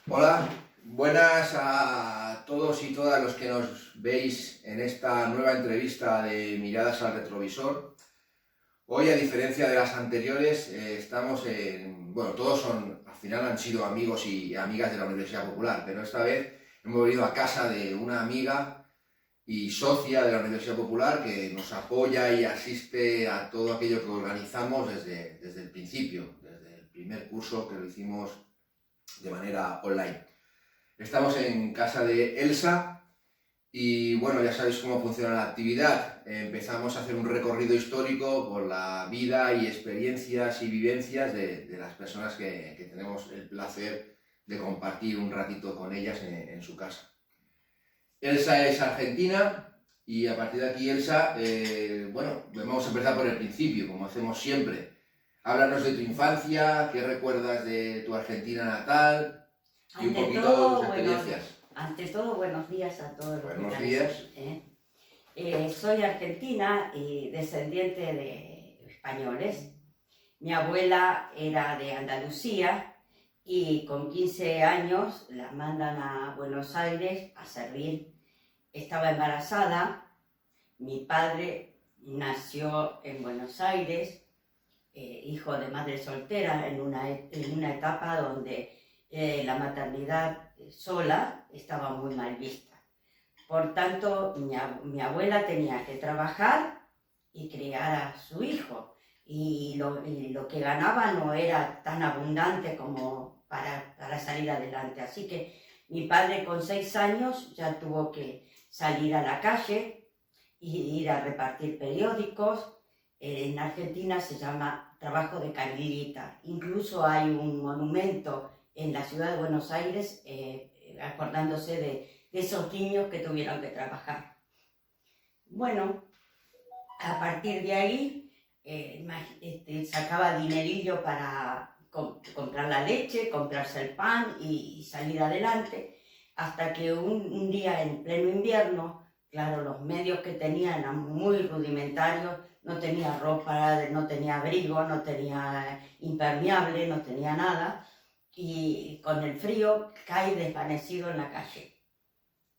Hola, buenas a todos y todas los que nos veis en esta nueva entrevista de Miradas al Retrovisor. Hoy, a diferencia de las anteriores, todos al final han sido amigos y amigas de la Universidad Popular, pero esta vez hemos venido a casa de una amiga y socia de la Universidad Popular que nos apoya y asiste a todo aquello que organizamos desde el principio, desde el primer curso que lo hicimos de manera online. Estamos en casa de Elsa y bueno, ya sabéis cómo funciona la actividad. Empezamos a hacer un recorrido histórico por la vida y experiencias y vivencias de las personas que tenemos el placer de compartir un ratito con ellas en su casa. Elsa es argentina y a partir de aquí, Elsa, vamos a empezar por el principio, como hacemos siempre. Háblanos de tu infancia, qué recuerdas de tu Argentina natal y un poquito de tus experiencias. Ante todo, buenos días a todos los Buenos días. Soy argentina y descendiente de españoles. Mi abuela era de Andalucía y con 15 años la mandan a Buenos Aires a servir. Estaba embarazada. Mi padre nació en Buenos Aires, hijo de madre soltera, en una etapa donde la maternidad sola estaba muy mal vista. Por tanto, mi abuela tenía que trabajar y criar a su hijo. Y lo que ganaba no era tan abundante como para salir adelante. Así que mi padre con 6 años ya tuvo que salir a la calle e ir a repartir periódicos. En Argentina se llama trabajo de canillita. Incluso hay un monumento en la ciudad de Buenos Aires acordándose de esos niños que tuvieron que trabajar. Bueno, a partir de ahí sacaba dinerillo para comprar la leche, comprarse el pan y salir adelante, hasta que un día en pleno invierno, claro, los medios que tenía eran muy rudimentarios, no tenía ropa, no tenía abrigo, no tenía impermeable, no tenía nada, y con el frío cae desvanecido en la calle.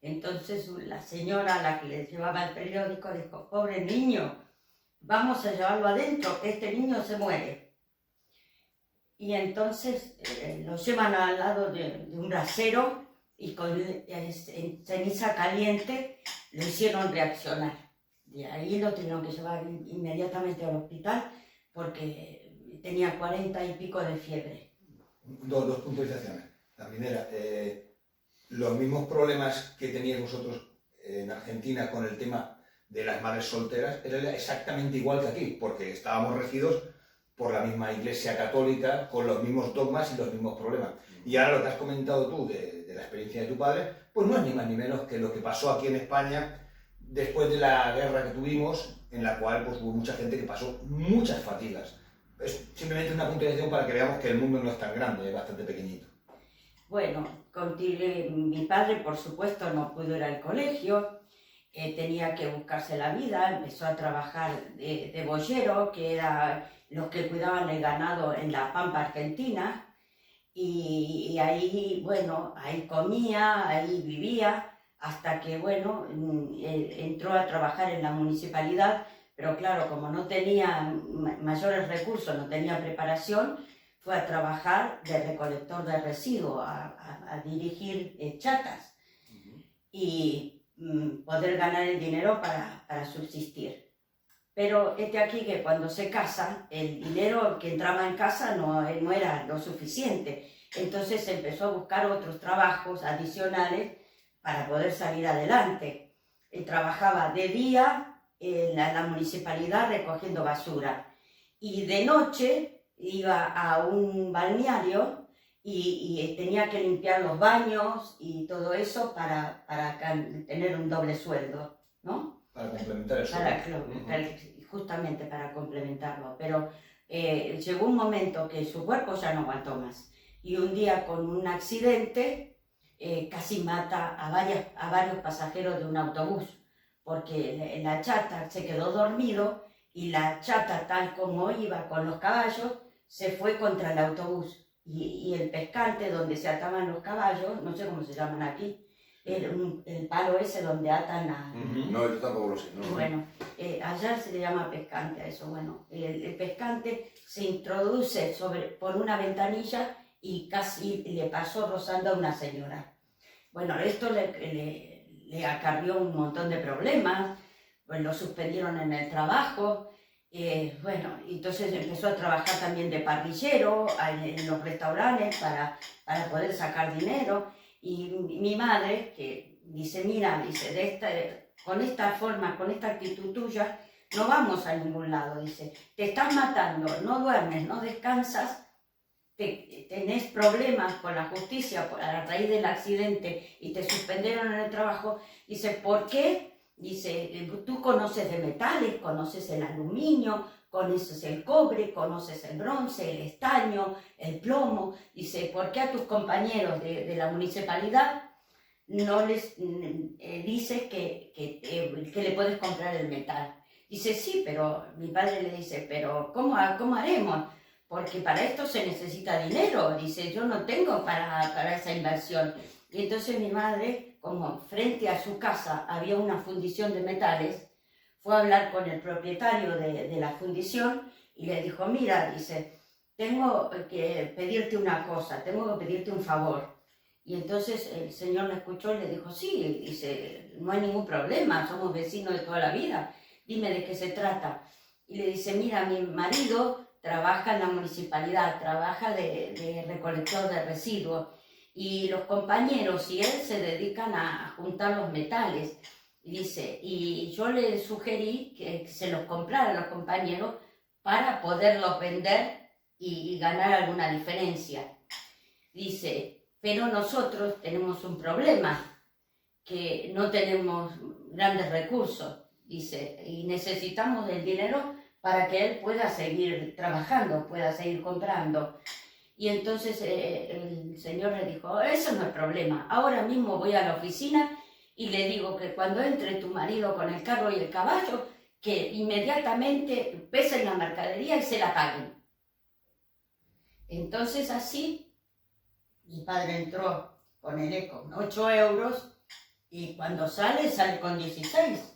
Entonces la señora a la que le llevaba el periódico dijo: pobre niño, vamos a llevarlo adentro, este niño se muere. Y entonces lo llevan al lado de un brasero y con ceniza caliente lo hicieron reaccionar. De ahí lo tuvieron que llevar inmediatamente al hospital porque tenía 40 y pico de fiebre. Dos puntualizaciones. La primera, los mismos problemas que teníais vosotros en Argentina con el tema de las madres solteras era exactamente igual que aquí, porque estábamos regidos por la misma Iglesia Católica, con los mismos dogmas y los mismos problemas. Y ahora lo que has comentado tú de la experiencia de tu padre, pues no es ni más ni menos que lo que pasó aquí en España después de la guerra que tuvimos, en la cual pues, hubo mucha gente que pasó muchas fatigas. Es simplemente una puntualización para que veamos que el mundo no es tan grande, es bastante pequeñito. Bueno, mi padre, por supuesto, no pudo ir al colegio, tenía que buscarse la vida, empezó a trabajar de boyero, que era los que cuidaban el ganado en la Pampa Argentina, y ahí, bueno, ahí comía, ahí vivía, hasta que, bueno, entró a trabajar en la municipalidad, pero claro, como no tenía mayores recursos, no tenía preparación, fue a trabajar de recolector de residuos, a dirigir chatas y poder ganar el dinero para subsistir. Pero aquí que cuando se casa, el dinero que entraba en casa no era lo suficiente. Entonces empezó a buscar otros trabajos adicionales para poder salir adelante. Él trabajaba de día en la municipalidad recogiendo basura y de noche iba a un balneario y tenía que limpiar los baños y todo eso para tener un doble sueldo, ¿no? Para complementar el sueldo. Justamente para complementarlo, pero llegó un momento que su cuerpo ya no aguantó más y un día con un accidente casi mata a varios pasajeros de un autobús, porque la chata se quedó dormido y la chata, tal como iba con los caballos, se fue contra el autobús y el pescante donde se ataban los caballos, no sé cómo se llaman aquí, el palo ese donde atan a... No, yo tampoco lo sé. No. Bueno, allá se le llama pescante a eso. Bueno, el pescante se introduce por una ventanilla y casi le pasó rozando a una señora. Bueno, esto le acarrió un montón de problemas, pues lo suspendieron en el trabajo. Bueno, entonces empezó a trabajar también de parrillero en los restaurantes para poder sacar dinero. Y mi madre, que dice, mira, dice, con esta forma, con esta actitud tuya, no vamos a ningún lado, dice, te estás matando, no duermes, no descansas, tenés problemas con la justicia a raíz del accidente y te suspendieron en el trabajo. Dice, ¿por qué? Dice, tú conoces de metales, conoces el aluminio, conoces el cobre, conoces el bronce, el estaño, el plomo. Dice, ¿por qué a tus compañeros de la municipalidad no les dices que le puedes comprar el metal? Dice, sí, pero mi padre le dice, pero ¿cómo haremos? Porque para esto se necesita dinero. Dice, yo no tengo para esa inversión. Y entonces mi madre, como frente a su casa había una fundición de metales, fue a hablar con el propietario de la fundición y le dijo, mira, dice, tengo que pedirte una cosa, tengo que pedirte un favor. Y entonces el señor le escuchó y le dijo, sí, dice, no hay ningún problema, somos vecinos de toda la vida, dime de qué se trata. Y le dice, mira, mi marido trabaja en la municipalidad, trabaja de recolector de residuos, y los compañeros y él se dedican a juntar los metales. Dice, y yo le sugerí que se los comprara a los compañeros para poderlos vender y ganar alguna diferencia. Dice, pero nosotros tenemos un problema, que no tenemos grandes recursos, dice, y necesitamos el dinero para que él pueda seguir trabajando, pueda seguir comprando. Y entonces el señor le dijo, eso no es problema, ahora mismo voy a la oficina y le digo que cuando entre tu marido con el carro y el caballo, que inmediatamente pesen la mercadería y se la paguen. Entonces así, mi padre entró, ponele con 8 euros, y cuando sale con 16.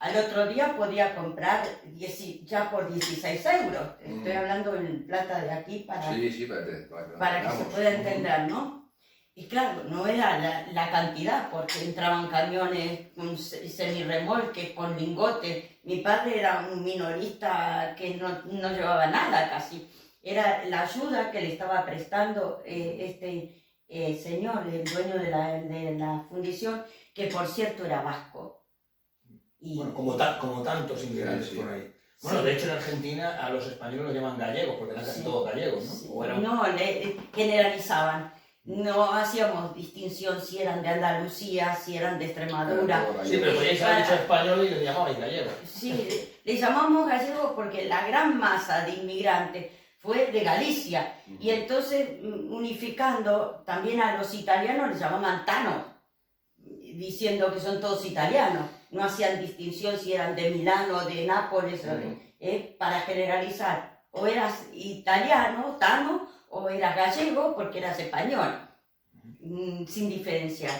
Al otro día podía comprar ya por 16 euros. Estoy hablando en plata de aquí para que se pueda entender, ¿no? Y claro, no era la cantidad, porque entraban camiones con semirremolques, con lingotes. Mi padre era un minorista que no llevaba nada casi. Era la ayuda que le estaba prestando este señor, el dueño de la fundición, que por cierto era vasco. Y, bueno, como tantos inmigrantes por ahí. Bueno, sí. De hecho en Argentina a los españoles los llaman gallegos, porque eran casi todos gallegos, ¿no? Sí. No, generalizaban. No hacíamos distinción si eran de Andalucía, si eran de Extremadura. Sí, pero podíais haber dicho español y les llamabais gallegos. Sí, les llamamos gallegos porque la gran masa de inmigrantes fue de Galicia. Y entonces, unificando también a los italianos, les llamaban tanos, diciendo que son todos italianos. No hacían distinción si eran de Milán o de Nápoles, para generalizar. O eras italiano, tano, o eras gallego porque eras español, sin diferenciar.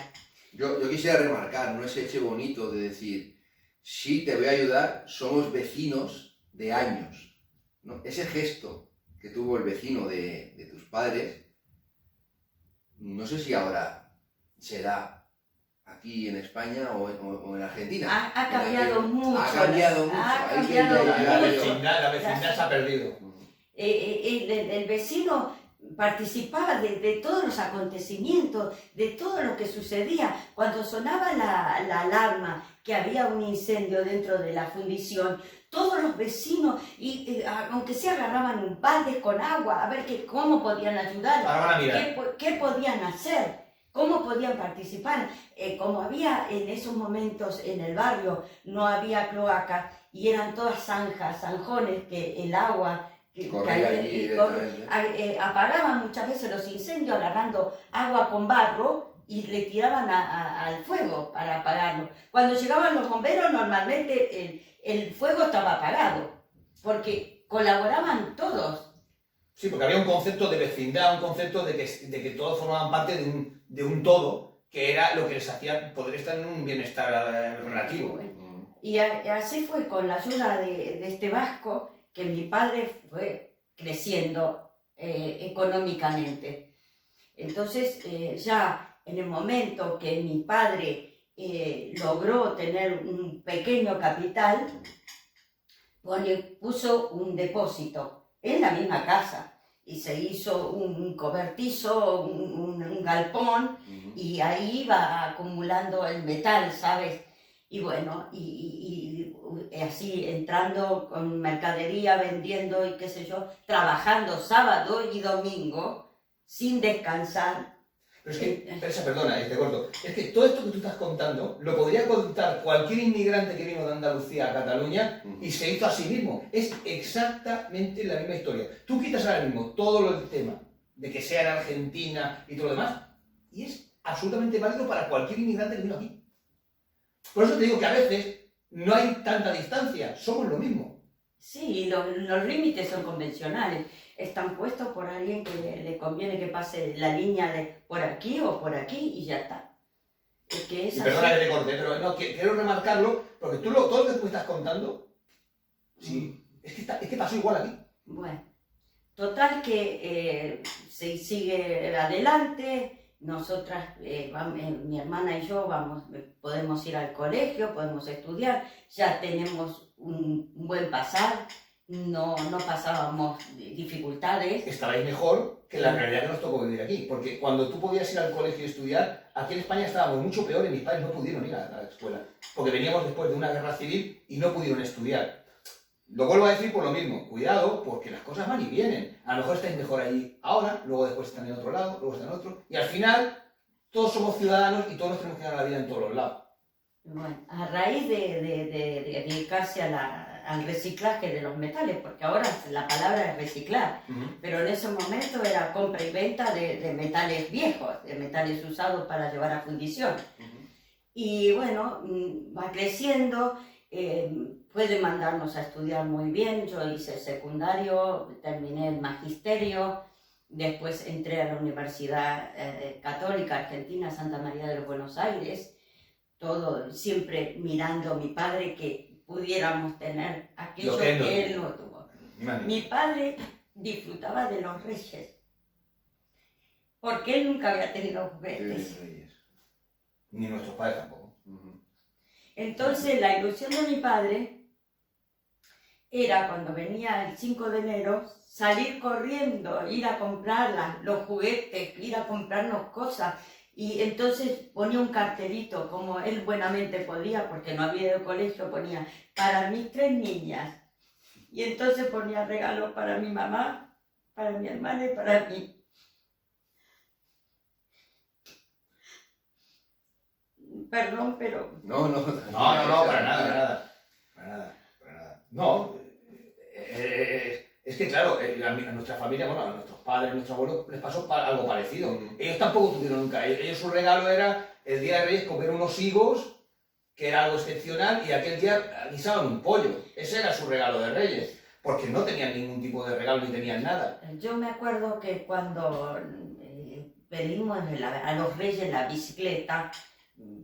Yo quisiera remarcar, ¿no?, ese hecho bonito de decir, sí, te voy a ayudar, somos vecinos de años, ¿no? Ese gesto que tuvo el vecino de tus padres, no sé si ahora se da aquí en España o en Argentina. Ha cambiado mucho. Ha cambiado mucho. La vecindad se ha perdido. El vecino participaba de todos los acontecimientos, de todo lo que sucedía. Cuando sonaba la alarma que había un incendio dentro de la fundición, todos los vecinos, aunque se agarraban un balde con agua, a ver cómo podían ayudar, qué podían hacer. ¿Cómo podían participar? Como había en esos momentos en el barrio, no había cloaca y eran todas zanjones que el agua apagaban muchas veces los incendios agarrando agua con barro y le tiraban al fuego para apagarlo. Cuando llegaban los bomberos, normalmente el fuego estaba apagado, porque colaboraban todos. Sí, porque había un concepto de vecindad, un concepto de que todos formaban parte de un todo, que era lo que les hacía poder estar en un bienestar relativo. Y así fue con la ayuda de este vasco que mi padre fue creciendo económicamente. Entonces ya en el momento que mi padre logró tener un pequeño capital, puso un depósito en la misma casa y se hizo un cobertizo, un galpón, y ahí iba acumulando el metal, ¿sabes? Y bueno, y así entrando con mercadería, vendiendo y qué sé yo, trabajando sábado y domingo sin descansar. Pero es que, Teresa, perdona, te corto. Es que todo esto que tú estás contando lo podría contar cualquier inmigrante que vino de Andalucía a Cataluña y se hizo a sí mismo. Es exactamente la misma historia. Tú quitas ahora mismo todo el tema de que sea en Argentina y todo lo demás, y es absolutamente válido para cualquier inmigrante que vino aquí. Por eso te digo que a veces no hay tanta distancia, somos lo mismo. Sí, los límites son convencionales. Están puestos por alguien que le conviene que pase la línea de por aquí o por aquí y ya está. Que es y perdona así. que te corte, pero no, quiero remarcarlo, porque todo lo que tú me estás contando, sí, es que pasó igual aquí. Bueno, total que se sigue adelante. Nosotras, mi hermana y yo, podemos ir al colegio, podemos estudiar, ya tenemos un buen pasar, no pasábamos dificultades. Estabais mejor que la realidad que nos tocó vivir aquí, porque cuando tú podías ir al colegio y estudiar, aquí en España estábamos mucho peor y mis padres no pudieron ir a la escuela, porque veníamos después de una guerra civil y no pudieron estudiar. Lo vuelvo a decir por lo mismo, cuidado, porque las cosas van y vienen. A lo mejor estáis mejor allí ahora, luego después están en otro lado, luego están en otro, y al final todos somos ciudadanos y todos nos tenemos que ganar la vida en todos los lados. Bueno, a raíz de dedicarse al reciclaje de los metales, porque ahora la palabra es reciclar, pero en ese momento era compra y venta de metales viejos, de metales usados para llevar a fundición. Y bueno, va creciendo, puede mandarnos a estudiar muy bien. Yo hice el secundario, terminé el magisterio, después entré a la Universidad Católica Argentina, Santa María de los Buenos Aires, todo siempre mirando a mi padre que pudiéramos tener aquello que él no tuvo. Mi padre disfrutaba de los reyes, porque él nunca había tenido juguetes. Ni nuestros padres tampoco. Entonces la ilusión de mi padre era, cuando venía el 5 de enero, salir corriendo, ir a comprar los juguetes, ir a comprarnos cosas. Y entonces ponía un cartelito, como él buenamente podía, porque no había ido al colegio, ponía para mis 3 niñas. Y entonces ponía regalos para mi mamá, para mi hermana y para mí. Perdón, pero... No, para nada. No, es que claro, a nuestra familia, bueno, a nuestros padres, a nuestros abuelos, les pasó algo parecido. Ellos tampoco tuvieron nunca. Ellos su regalo era el día de Reyes comer unos higos, que era algo excepcional, y aquel día guisaban un pollo. Ese era su regalo de Reyes, porque no tenían ningún tipo de regalo ni tenían nada. Yo me acuerdo que cuando pedimos a los Reyes la bicicleta,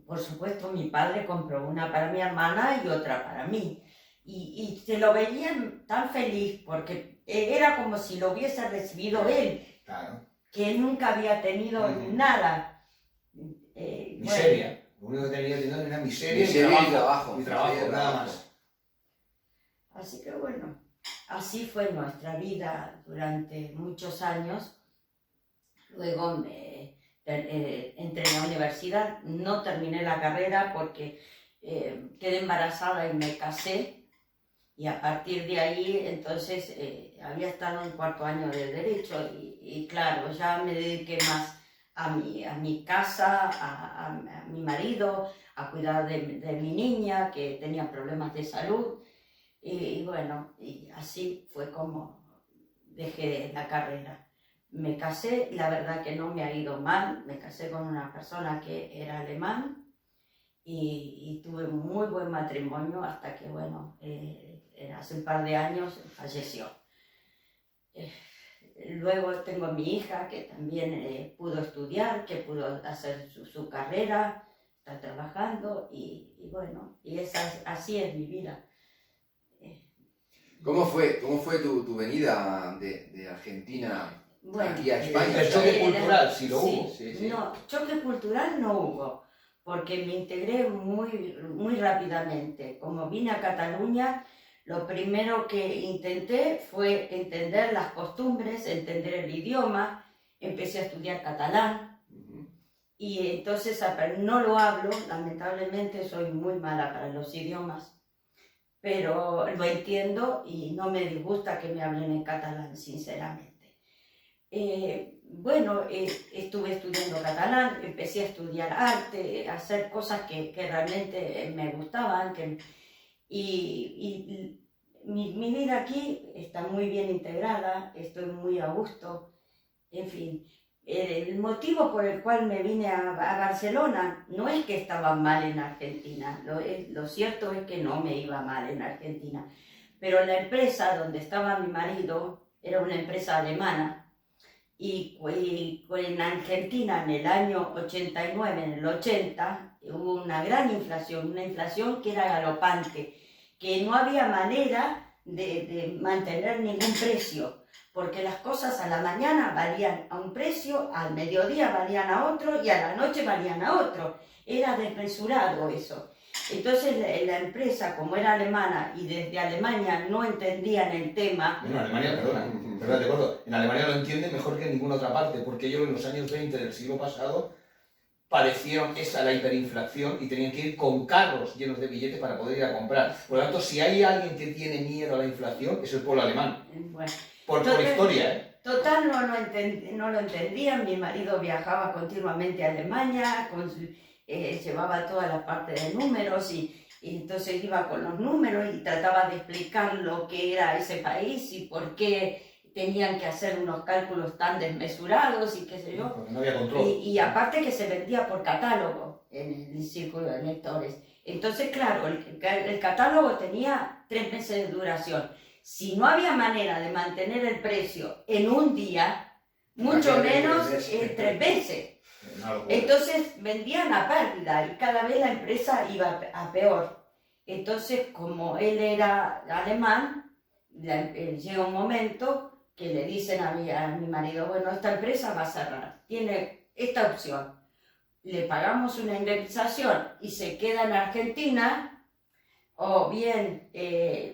por supuesto mi padre compró una para mi hermana y otra para mí. Y se lo veían tan feliz porque era como si lo hubiese recibido él, Claro. que él nunca había tenido nada. Miseria. Lo único que tenía era una miseria y trabajo. Y trabajo, nada más. Así que bueno, así fue nuestra vida durante muchos años. Luego entré en la universidad, no terminé la carrera porque quedé embarazada y me casé. Y a partir de ahí, entonces, había estado en 4º año de Derecho y claro, ya me dediqué más a mi casa, a mi marido, a cuidar de mi niña que tenía problemas de salud. Y bueno, y así fue como dejé la carrera. Me casé, la verdad que no me ha ido mal, me casé con una persona que era alemán y tuve un muy buen matrimonio hasta que, bueno, hace un par de años falleció. Luego tengo a mi hija que también pudo estudiar, que pudo hacer su carrera, está trabajando y bueno, y así es mi vida. ¿Cómo fue tu venida de Argentina Bueno, aquí a España? El choque cultural, si lo hubo. Sí. No, choque cultural no hubo, porque me integré muy rápidamente. Como vine a Cataluña, lo primero que intenté fue entender las costumbres, entender el idioma, empecé a estudiar catalán y entonces no lo hablo, lamentablemente soy muy mala para los idiomas, pero lo entiendo y no me disgusta que me hablen en catalán, sinceramente. Bueno, estuve estudiando catalán, empecé a estudiar arte, a hacer cosas que realmente me gustaban, y mi vida aquí está muy bien integrada, estoy muy a gusto, en fin. El motivo por el cual me vine a Barcelona no es que estaba mal en Argentina, lo cierto es que no me iba mal en Argentina, pero la empresa donde estaba mi marido era una empresa alemana y en Argentina en el año 89, en el 80, hubo una gran inflación, una inflación que era galopante, que no había manera de mantener ningún precio, porque las cosas a la mañana valían a un precio, al mediodía valían a otro y a la noche valían a otro. Era desmesurado eso. Entonces la empresa, como era alemana y desde Alemania no entendían el tema... Bueno, Alemania, perdona, te acuerdo, en Alemania lo entienden mejor que en ninguna otra parte, porque ellos en los años 20 del siglo pasado padecieron la hiperinflación y tenían que ir con carros llenos de billetes para poder ir a comprar. Por lo tanto, si hay alguien que tiene miedo a la inflación, es el pueblo alemán. Bueno, por historia, ¿eh? Total, no lo entendían. Mi marido viajaba continuamente a Alemania, llevaba toda la parte de números y entonces iba con los números y trataba de explicar lo que era ese país y por qué tenían que hacer unos cálculos tan desmesurados y qué sé yo. Porque no había control. Y aparte que se vendía por catálogo en el círculo de lectores. Entonces, claro, el catálogo tenía 3 meses de duración. Si no había manera de mantener el precio en un día, mucho menos en 3 meses. Entonces vendían a pérdida y cada vez la empresa iba a peor. Entonces, como él era alemán, llega un momento que le dicen a mi marido, bueno, esta empresa va a cerrar, tiene esta opción, le pagamos una indemnización y se queda en Argentina, o bien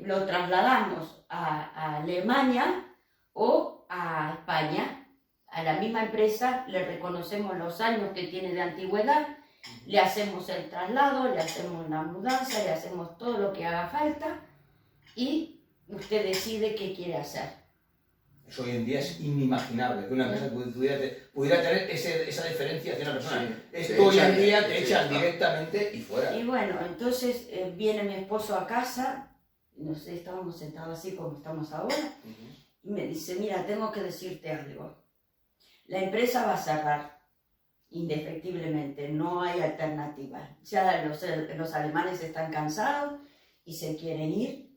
lo trasladamos a Alemania o a España. A la misma empresa le reconocemos los años que tiene de antigüedad, le hacemos el traslado, le hacemos la mudanza, le hacemos todo lo que haga falta y usted decide qué quiere hacer. Eso hoy en día es inimaginable, que una empresa pudiera tener esa diferencia hacia una persona. Sí, esto hoy en día te echan directamente y fuera. Y bueno, entonces viene mi esposo a casa, no sé, estábamos sentados así como estamos ahora, y me dice, mira, tengo que decirte algo. La empresa va a cerrar, indefectiblemente, no hay alternativa. Ya los alemanes están cansados y se quieren ir,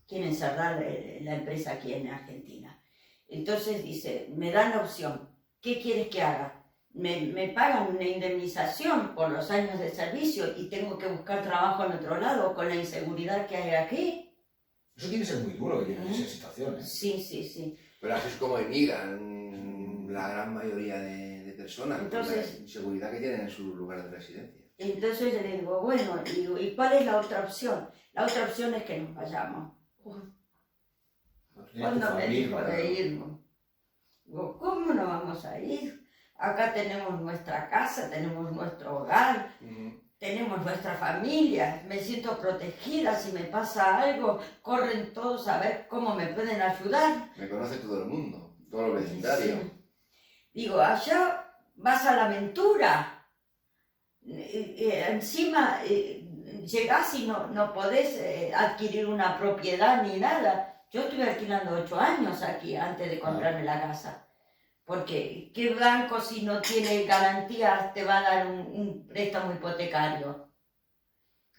Quieren cerrar la empresa aquí en Argentina. Entonces dice, me dan la opción, ¿qué quieres que haga? Me pagan una indemnización por los años de servicio y tengo que buscar trabajo en otro lado con la inseguridad que hay aquí. Eso tiene que ser muy duro vivir en esa situación, ¿eh? Sí. Pero así es como emigran la gran mayoría de personas, entonces, por la inseguridad que tienen en su lugar de residencia. Entonces yo le digo, bueno, ¿y cuál es la otra opción? La otra opción es que nos vayamos. ¿Cuándo me dijo de irnos? Digo, ¿cómo no vamos a ir? Acá tenemos nuestra casa, tenemos nuestro hogar, tenemos nuestra familia, me siento protegida, si me pasa algo, corren todos a ver cómo me pueden ayudar. Me conoce todo el mundo, todo el vecindario. Sí. Digo, allá vas a la aventura, encima llegás y no podés adquirir una propiedad ni nada. Yo estuve alquilando 8 años aquí antes de comprarme la casa. Porque ¿qué banco si no tiene garantías te va a dar un préstamo hipotecario?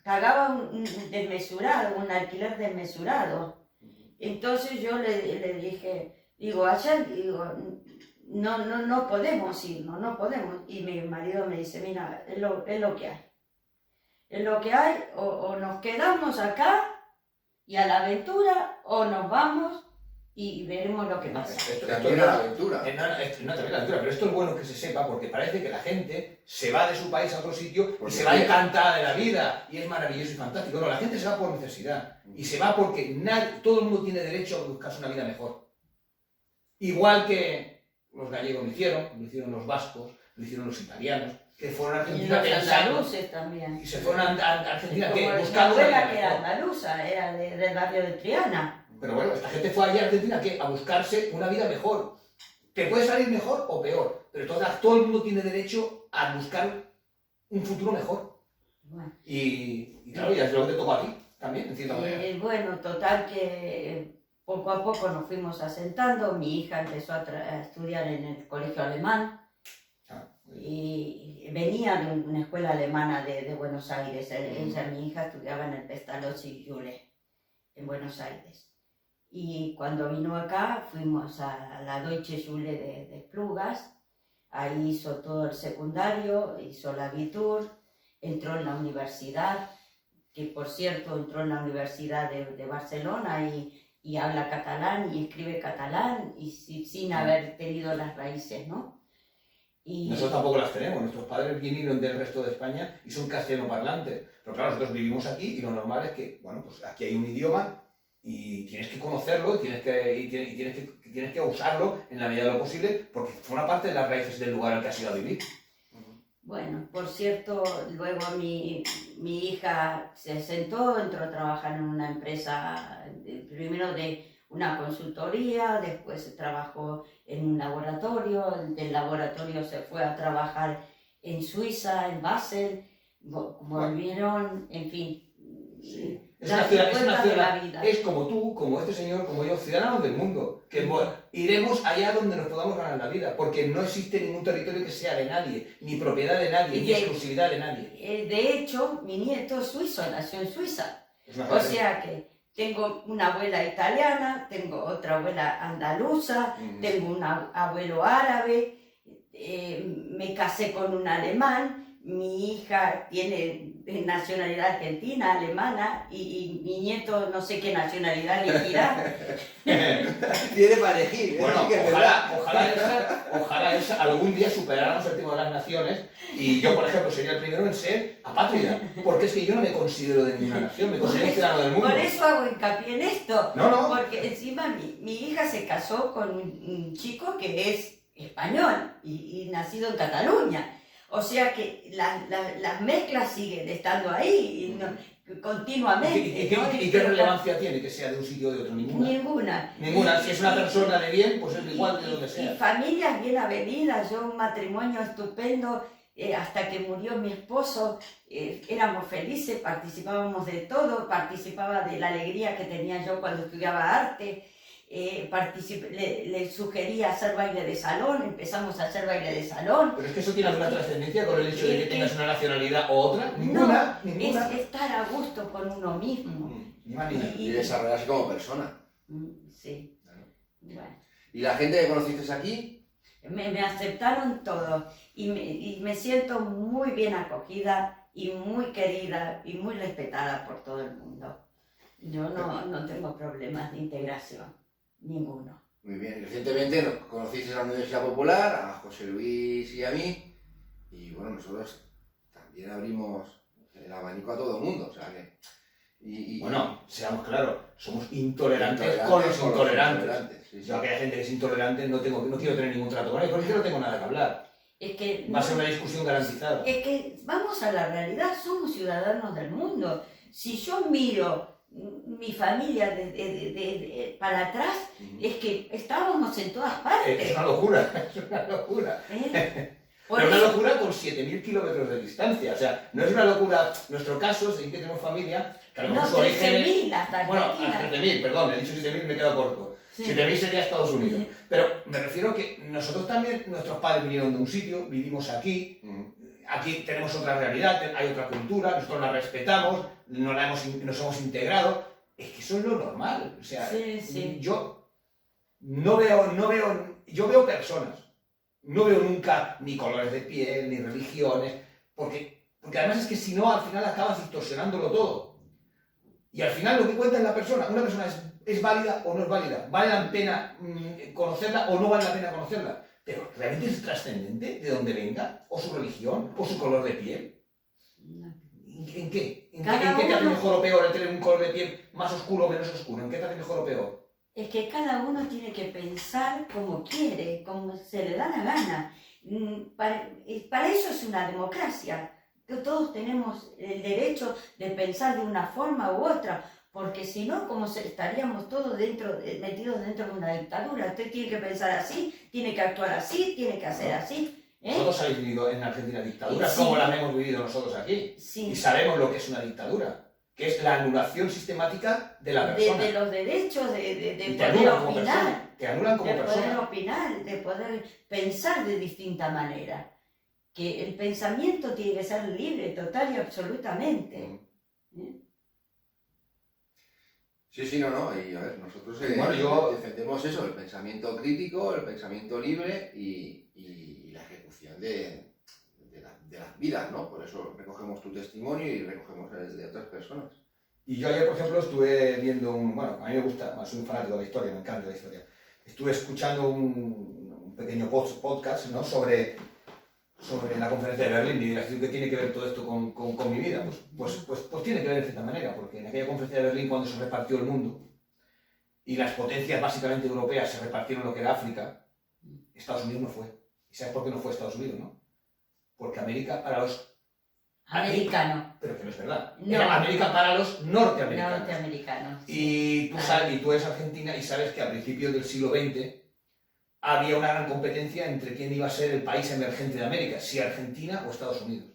Pagaba un desmesurado, un alquiler desmesurado. Entonces yo le dije, Digo, allá, digo, no podemos irnos, no podemos. Y mi marido me dice, mira, es lo que hay. Es lo que hay, o nos quedamos acá y a la aventura, o nos vamos y veremos lo que pasa. También a la aventura. También a la aventura, pero esto es bueno que se sepa porque parece que la gente se va de su país a otro sitio Porque y se va quiere. encantada de la vida y es maravilloso y fantástico. No, la gente se va por necesidad y se va porque todo el mundo tiene derecho a buscarse una vida mejor. Igual que los gallegos lo hicieron los vascos, lo hicieron los italianos, que fueron a Y Argentina los pensando andaluces también. y se fueron a Argentina Como ¿qué? mi Buscando una vida abuela que era mejor. andaluza, era del barrio de Triana. Pero bueno, esta gente fue allá a Argentina ¿qué? A buscarse una vida mejor. Te puede salir mejor o peor, pero todo el mundo tiene derecho a buscar un futuro mejor. Bueno, Y claro, ya es lo que te tocó a ti también, en cierta manera. bueno, total que poco a poco nos fuimos asentando. Mi hija empezó a estudiar en el colegio alemán Ah, y venía de una escuela alemana de Buenos Aires. Ella, mi hija, estudiaba en el Pestalozzi Jule en Buenos Aires. Y cuando vino acá, fuimos a la Deutsche Schule de Plugas. Ahí hizo todo el secundario, hizo la Abitur, entró en la universidad, que por cierto entró en la Universidad de Barcelona y habla catalán y escribe catalán y sin haber tenido las raíces, ¿no? Y Nosotros tampoco las tenemos, nuestros padres vinieron del resto de España y son castellano parlantes. Pero claro, nosotros vivimos aquí y lo normal es que, bueno, pues aquí hay un idioma y tienes que conocerlo y tienes que usarlo en la medida de lo posible porque forma parte de las raíces del lugar al que has ido a vivir. bueno, por cierto, luego mi hija se sentó, entró a trabajar en una empresa, primero de una consultoría, después trabajó en un laboratorio, del laboratorio se fue a trabajar en Suiza, en Basel, volvieron, en fin. Sí. Es darse una cuenta de la ciudad, vida. es como tú, como este señor, como yo, ciudadanos del mundo, que iremos allá donde nos podamos ganar la vida, porque no existe ningún territorio que sea de nadie, ni propiedad de nadie, ni exclusividad de nadie. De hecho, mi nieto es suizo, nació en Suiza. Es una O cosa. sea que tengo una abuela italiana, tengo otra abuela andaluza, tengo un abuelo árabe, me casé con un alemán, mi hija tiene nacionalidad argentina, alemana, y mi nieto no sé qué nacionalidad elegirá. Tiene para elegir. Bueno, así que es verdad. ojalá esa algún día superáramos el tema de las naciones y yo, por ejemplo, sería el primero en ser apátrida, porque es que yo no me considero de ninguna nación, me considero ciudadano del mundo. Por eso hago hincapié en esto, No. porque encima mi hija se casó con un chico que es español y nacido en Cataluña. O sea que las mezclas siguen estando ahí continuamente. ¿Y qué relevancia tiene que sea de un sitio o de otro? Ninguna. Ninguna. Si es una persona de bien, pues es igual de donde Y sea. familias bien avenidas, yo un matrimonio estupendo, hasta que murió mi esposo, éramos felices, participábamos de todo, participaba de la alegría que tenía yo cuando estudiaba arte. Le sugería hacer baile de salón, empezamos a hacer baile de salón. Pero es que eso tiene alguna trascendencia con el hecho de que tengas una nacionalidad o otra. No, Ninguna. es estar a gusto con uno mismo. Ni más ni menos. Y desarrollarse como persona. Sí. Claro. Bueno. ¿Y la gente que conociste aquí? Me aceptaron todo y me siento muy bien acogida y muy querida y muy respetada por todo el mundo. Yo no tengo problemas de integración. Ninguno. Muy bien. Recientemente nos conocisteis a la Universidad Popular, a José Luis y a mí, y bueno, nosotros también abrimos el abanico a todo el mundo, o sea que... Bueno, seamos claros, somos intolerantes con los intolerantes. Sí. Yo, aquella gente que es intolerante, no quiero tener ningún trato con ellos, porque no tengo nada que hablar. Es que Va a ser una discusión garantizada. Es que vamos a la realidad, somos ciudadanos del mundo. Si yo miro mi familia para atrás, es que estábamos en todas partes. Es una locura, es una locura. Pero una locura con 7.000 kilómetros de distancia. O sea, no es una locura. Nuestro caso es que tenemos familia, que a lo mejor No, su origen. 13.000 hasta Bueno, Argentina. a 13.000, perdón, he dicho 7.000, me he quedado corto. Sí. 7.000 sería Estados Unidos. Pero me refiero a que nosotros también, nuestros padres vinieron de un sitio, vivimos aquí. Aquí tenemos otra realidad, hay otra cultura, nosotros la respetamos, nos hemos integrado. Es que eso es lo normal. O sea, Sí. yo yo veo personas, no veo nunca ni colores de piel, ni religiones, porque además es que si no, al final acabas distorsionándolo todo. Y al final lo que cuenta es la persona. Una persona es válida o no es válida. ¿Vale la pena conocerla o no vale la pena conocerla? Pero ¿realmente es trascendente de dónde venga? ¿O su religión? ¿O su color de piel? ¿En qué? ¿En qué te hace mejor o peor el tener un color de piel más oscuro o menos oscuro? ¿En qué te hace mejor o peor? Es que cada uno tiene que pensar como quiere, como se le da la gana. Para eso es una democracia. Que todos tenemos el derecho de pensar de una forma u otra, porque si no, como estaríamos todos metidos dentro de una dictadura. Usted tiene que pensar así, tiene que actuar así, tiene que hacer así. Vosotros habéis vivido en Argentina dictadura, Sí. como la hemos vivido nosotros aquí. Sí. Y sabemos lo que es una dictadura, que es la anulación sistemática de la persona. De los derechos de Y te poder anulan como opinar. persona. Te anulan como De poder persona. opinar, de poder pensar de distinta manera. Que el pensamiento tiene que ser libre, total y absolutamente. Sí, no. Y a ver, nosotros defendemos eso, el pensamiento crítico, el pensamiento libre y la ejecución de las vidas, ¿no? Por eso recogemos tu testimonio y recogemos el de otras personas. Y yo ayer, por ejemplo, estuve viendo bueno, a mí me gusta, soy un fanático de la historia, me encanta la historia. Estuve escuchando un pequeño podcast, ¿no? sobre la conferencia de Berlín y la acción que tiene que ver todo esto con mi vida. Pues tiene que ver de cierta manera, porque en aquella conferencia de Berlín, cuando se repartió el mundo y las potencias básicamente europeas se repartieron lo que era África, Estados Unidos no fue. ¿Y sabes por qué no fue Estados Unidos, no? Porque América para los Americano. Pero que no es verdad. No. Era América para los norteamericanos. Norteamericanos. Y tú eres argentina y sabes que a principios del siglo XX había una gran competencia entre quién iba a ser el país emergente de América, si Argentina o Estados Unidos.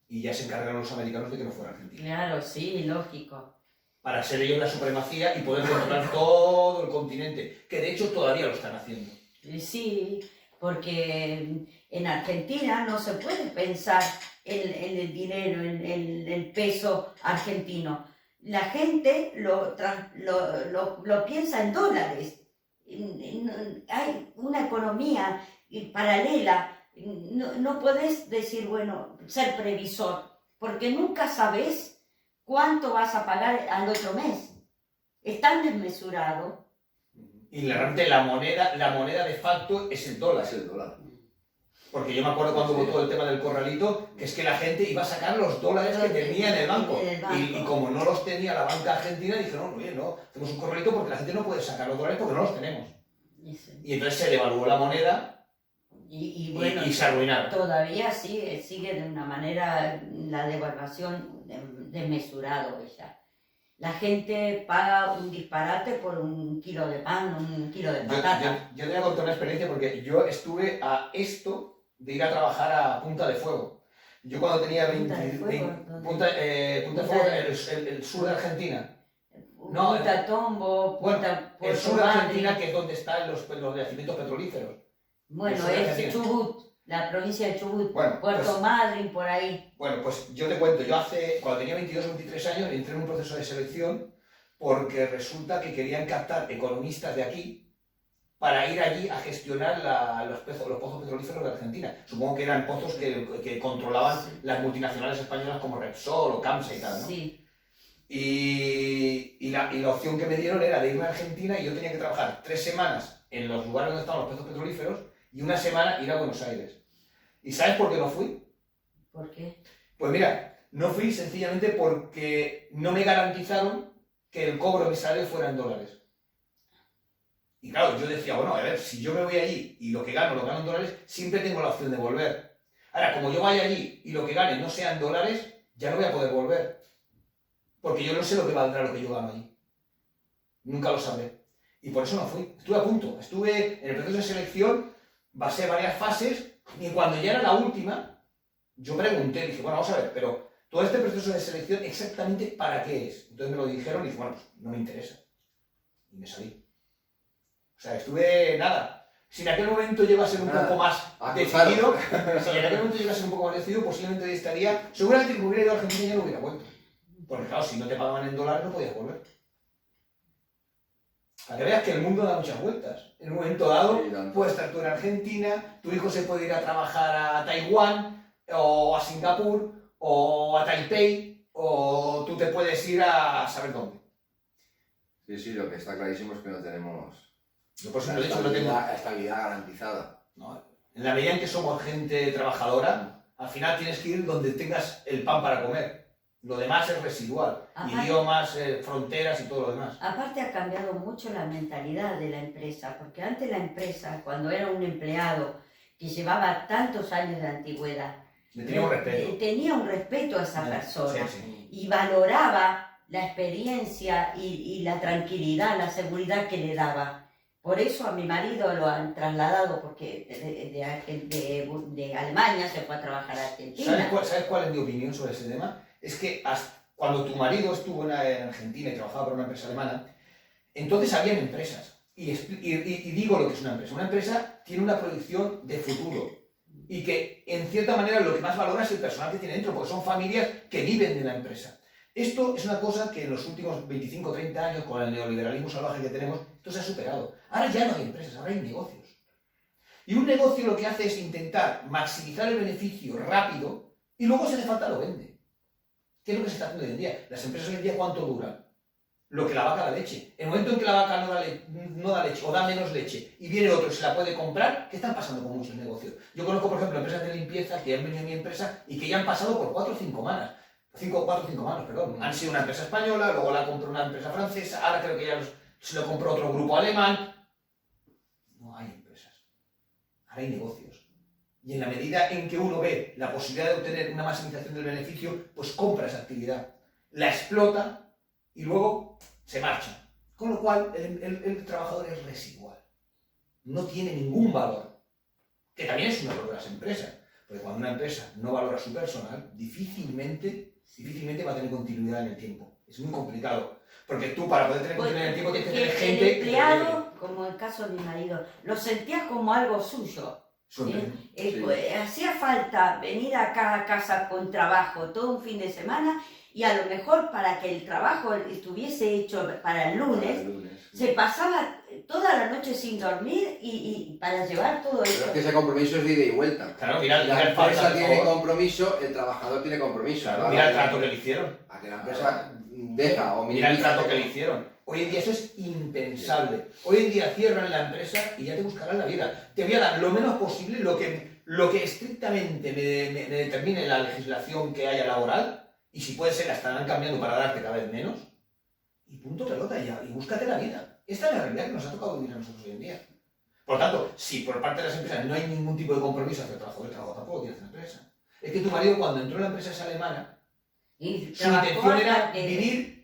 Y ya se encargaron los americanos de que no fuera Argentina. Claro, sí, lógico. Para ser ellos la supremacía y poder controlar todo el continente, que de hecho todavía lo están haciendo. Sí, porque en Argentina no se puede pensar en el dinero, en el peso argentino. La gente lo piensa en dólares. Hay una economía paralela. No podés decir, bueno, ser previsor, porque nunca sabes cuánto vas a pagar al otro mes. Es tan desmesurado. Y realmente la moneda de facto es el dólar. Es el dólar. Porque yo me acuerdo cuando hubo todo el tema del corralito, que es que la gente iba a sacar los dólares que tenía en el banco. Y como no los tenía la banca argentina, dijeron, oye, no, hacemos un corralito porque la gente no puede sacar los dólares porque no los tenemos. Y entonces se devaluó la moneda y bueno, y se arruinaron. Todavía sigue de una manera la devaluación desmesurado ella. La gente paga un disparate por un kilo de pan, un kilo de patata. Yo te voy a contar una experiencia porque yo estuve a esto de ir a trabajar a Punta de Fuego. Yo cuando tenía 20... Punta de Fuego, el sur de Argentina. No, Punta Tombo, Punta el sur de Argentina, que es donde están los yacimientos petrolíferos. Bueno, es Chubut, la provincia de Chubut, bueno, Puerto pues, Madryn, por ahí. Bueno, pues yo te cuento, cuando tenía 22 o 23 años, entré en un proceso de selección porque resulta que querían captar economistas de aquí para ir allí a gestionar los pozos petrolíferos de Argentina. Supongo que eran pozos que controlaban las multinacionales españolas como Repsol o Camsa y tal, ¿no? Sí. Y la opción que me dieron era de irme a Argentina y yo tenía que trabajar 3 semanas en los lugares donde estaban los pozos petrolíferos y una semana ir a Buenos Aires. ¿Y sabes por qué no fui? ¿Por qué? Pues mira, no fui sencillamente porque no me garantizaron que el cobro de mi salario fuera en dólares. Y claro, yo decía, bueno, a ver, si yo me voy allí y lo que gano lo gano en dólares, siempre tengo la opción de volver. Ahora, como yo vaya allí y lo que gane no sea en dólares, ya no voy a poder volver. Porque yo no sé lo que valdrá lo que yo gano allí. Nunca lo sabré. Y por eso no fui. Estuve a punto. Estuve en el proceso de selección, pasé varias fases, y cuando ya era la última, yo pregunté, dije, bueno, vamos a ver, pero todo este proceso de selección, ¿exactamente para qué es? Entonces me lo dijeron y dije, bueno, pues no me interesa. Y me salí. O sea, estuve, nada. Si en aquel momento llegó a ser un poco más decidido, posiblemente hoy estaría, seguramente que me hubiera ido a Argentina y ya no hubiera vuelto. Porque claro, si no te pagaban en dólares no podías volver. Para que veas que el mundo da muchas vueltas. En un momento dado, Sí, tanto. puedes estar tú en Argentina, tu hijo se puede ir a trabajar a Taiwán, o a Singapur, o a Taipei, o tú te puedes ir a saber dónde. Sí, sí, lo que está clarísimo es que no tenemos Yo por eso no he dicho que no tengo. la estabilidad garantizada. ¿No? En la medida en que somos gente trabajadora, al final tienes que ir donde tengas el pan para comer. Lo demás es residual. Ajá. Idiomas, fronteras y todo lo demás. Aparte ha cambiado mucho la mentalidad de la empresa, porque antes la empresa, cuando era un empleado que llevaba tantos años de antigüedad, Le tenía un respeto. tenía un respeto a esa persona Sí, sí. y valoraba la experiencia y la tranquilidad, la seguridad que le daba. Por eso a mi marido lo han trasladado, porque de Alemania se fue a trabajar a Argentina. ¿Sabes cuál es mi opinión sobre ese tema? Es que cuando tu marido estuvo en Argentina y trabajaba para una empresa alemana, entonces habían empresas. Y digo lo que es una empresa. Una empresa tiene una proyección de futuro. Y que, en cierta manera, lo que más valora es el personal que tiene dentro, porque son familias que viven de la empresa. Esto es una cosa que en los últimos 25 o 30 años, con el neoliberalismo salvaje que tenemos, esto se ha superado. Ahora ya no hay empresas, ahora hay negocios. Y un negocio lo que hace es intentar maximizar el beneficio rápido y luego si hace falta lo vende. ¿Qué es lo que se está haciendo hoy en día? Las empresas hoy en día, ¿cuánto duran? Lo que la vaca da leche. En el momento en que la vaca no da leche o da menos leche y viene otro y se la puede comprar, ¿qué están pasando con muchos negocios? Yo conozco, por ejemplo, empresas de limpieza que han venido a mi empresa y que ya han pasado por 4 o 5 manos. 4 o 5 manos, perdón. Han sido una empresa española, luego la compró una empresa francesa, ahora creo que ya se lo compró otro grupo alemán. No hay empresas. Ahora hay negocios. Y en la medida en que uno ve la posibilidad de obtener una maximización del beneficio, pues compra esa actividad, la explota y luego se marcha. Con lo cual, el trabajador es residual. No tiene ningún valor. Que también es un error de las empresas. Porque cuando una empresa no valora su personal, difícilmente va a tener continuidad en el tiempo. Es muy complicado. Porque tú, para poder tener continuidad en el tiempo, tienes que tener gente El empleado, como el caso de mi marido, lo sentía como algo suyo. Sí. Sí. Hacía falta venir acá a casa con trabajo todo un fin de semana y a lo mejor para que el trabajo estuviese hecho para el lunes, se pasaba toda la noche sin dormir y para llevar todo Pero es eso. que ese compromiso es de ida y vuelta. Claro, mira La el falta, empresa por tiene favor. compromiso, el trabajador tiene compromiso. Claro, Ahora, mira el trato que le hicieron. a que la empresa deja o Mira el trato que le hicieron. Hoy en día eso es impensable. Hoy en día cierran la empresa y ya te buscarán la vida. Te voy a dar lo menos posible, lo que estrictamente me determine la legislación que haya laboral, y si puede ser la estarán cambiando para darte cada vez menos, y punto pelota ya, y búscate la vida. Esta es la realidad que nos ha tocado vivir a nosotros hoy en día. Por lo tanto, si por parte de las empresas no hay ningún tipo de compromiso hacia el trabajo tampoco tienes la empresa. Es que tu marido, cuando entró en la empresa esa alemana, Y su intención era hasta que-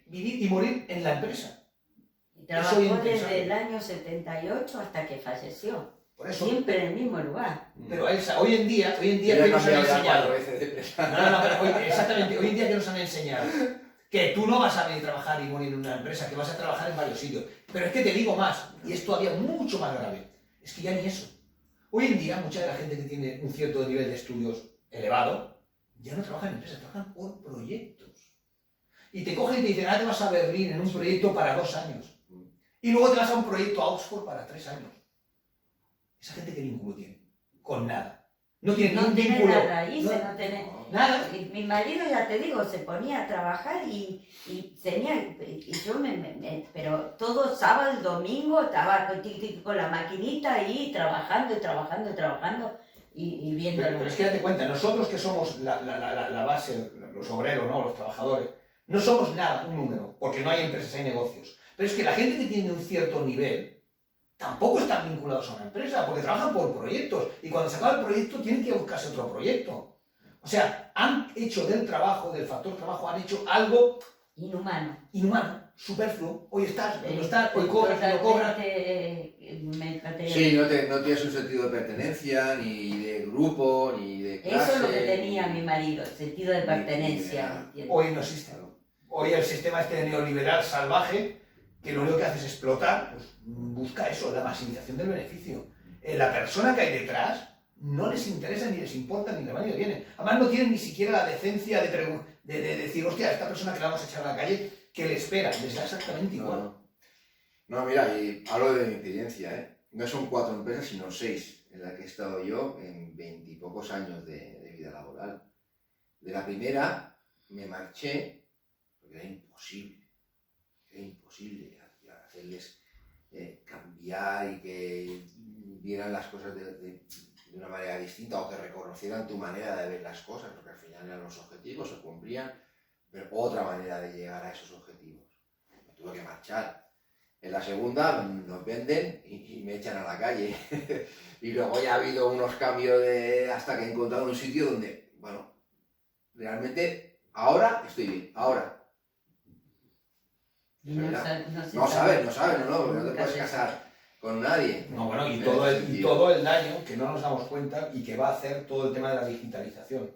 vivir y morir en la empresa. Trabajó Eso es desde impensable. el año 78 hasta que falleció. Por eso. Siempre en el mismo lugar. Pero hoy en día Yo ¿qué he nos han cambiado ya enseñado? 4 veces de empresa. No, pero exactamente, hoy en día ¿qué nos han enseñado? Que tú no vas a venir a trabajar y morir en una empresa, que vas a trabajar en varios sitios. Pero es que te digo más, y es todavía mucho más grave, es que ya ni eso. Hoy en día, mucha de la gente que tiene un cierto nivel de estudios elevado, ya no trabaja en empresas, trabajan por proyectos. Y te cogen y te dicen, ahora te vas a Berlín en un proyecto para 2 años. Y luego te vas a un proyecto a Oxford para 3 años. Esa gente que vínculo tiene, con nada. No tiene No ningún tiene vínculo. las raíces, no tiene... Nada. Mi marido, ya te digo, se ponía a trabajar y tenía, y yo pero todo sábado y domingo estaba con la maquinita ahí trabajando y viéndolo. Pero es que date cuenta, nosotros que somos la base, los obreros, ¿no? Los trabajadores, no somos nada, un número, porque no hay empresas, hay negocios. Pero es que la gente que tiene un cierto nivel tampoco están vinculados a una empresa, porque trabajan por proyectos, y cuando se acaba el proyecto tienen que buscarse otro proyecto. O sea, han hecho del trabajo, del factor trabajo, han hecho algo Inhumano. inhumano, superfluo. Hoy estás, hoy no estás, hoy cobras, hoy no cobras. Sí, no tienes un sentido de pertenencia, ni de grupo, ni de clase. Eso es lo que tenía mi marido, el sentido de pertenencia. Hoy no existe. Hoy el sistema este neoliberal salvaje, que lo único que hace es explotar, pues busca eso, la maximización del beneficio. La persona que hay detrás no les interesa, ni les importa, ni le va ni le viene. Además no tienen ni siquiera la decencia de decir, hostia, a esta persona que la vamos a echar a la calle, ¿qué le espera? Les da exactamente igual. No, mira, y hablo de mi experiencia, ¿eh? No son 4 empresas, sino 6 en las que he estado yo en 20 y pocos años de vida laboral. De la primera me marché porque era imposible hacerles cambiar y que vieran las cosas de una manera distinta o que reconocieran tu manera de ver las cosas, porque al final eran los objetivos, se cumplían, pero otra manera de llegar a esos objetivos. Me tuve que marchar. En la segunda nos venden y me echan a la calle. Y luego ya ha habido unos cambios hasta que he encontrado un sitio donde, bueno, realmente ahora estoy bien, ahora. No sabes, no te puedes casar con nadie. No, bueno, y todo el daño que no nos damos cuenta y que va a hacer todo el tema de la digitalización.